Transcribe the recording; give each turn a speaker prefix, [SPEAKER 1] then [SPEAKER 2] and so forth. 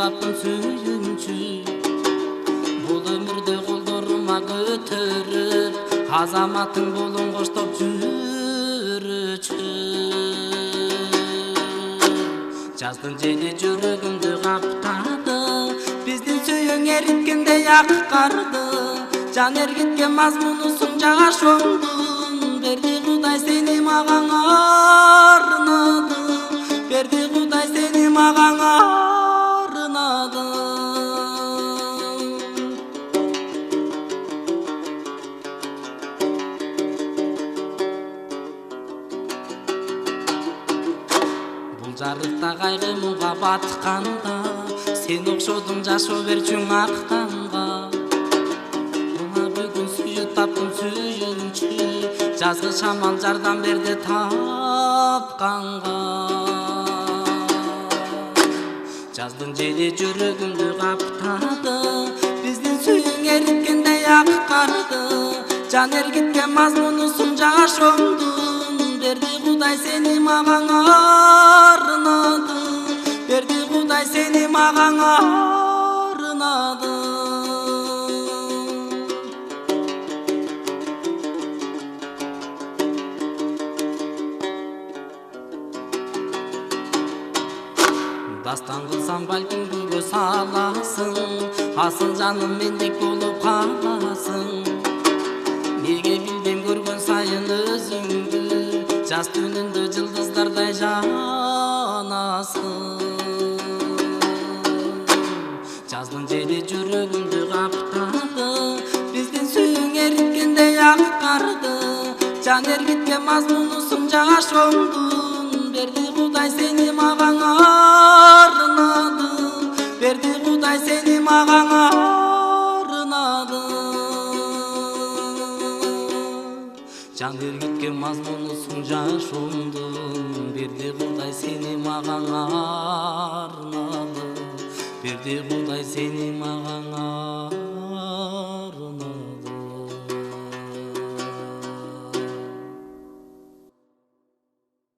[SPEAKER 1] таптым сүйүнчү. Бул өмүрдө колдорума көтөрүп, азаматың болуң коштоп жүрүчү. Жаздын жели жүрөгүмдү каптады, биздин сүйүң эриткендей ак карды. Жан эргиткен мазмунусуң жашооңдун, берди Кудай сени мага арнады. Берди Кудай сени мага арнады. Бул жарыкта кайгы муңга батканда, сен окшодуң жашоо берчүң ак танга. Мына бүгүн сүйүп таптым сүйүнчү, жазгы шамал жардам берди тапканга. Жаздын жели жүрөгүмдү каптады, биздин сүйүң эриткендей ак карды. Жан эргиткен мазмунусуң жашооңдун, берди Кудай сени мага арнады. Берди Кудай сени мага арнады. Дастан кылсам балким күнгө саласың, асыл жаным мендек болуп каласың. Неге билбейм көргөн сайын өзүңдү, жаз түнүндө жылдыздардай жанасың. Жаздын жели жүрөгүмдү каптады, биздин сүйүң эриткендей ак карды. Жан эргиткен мазмунусуң жашооңдун, берди Кудай сени мага арнады. Берди Кудай сени мага арнады. Жан эргиткен мазмунусуң жашооңдун, берди Кудай сени мага арнады. Берди Кудай сени мага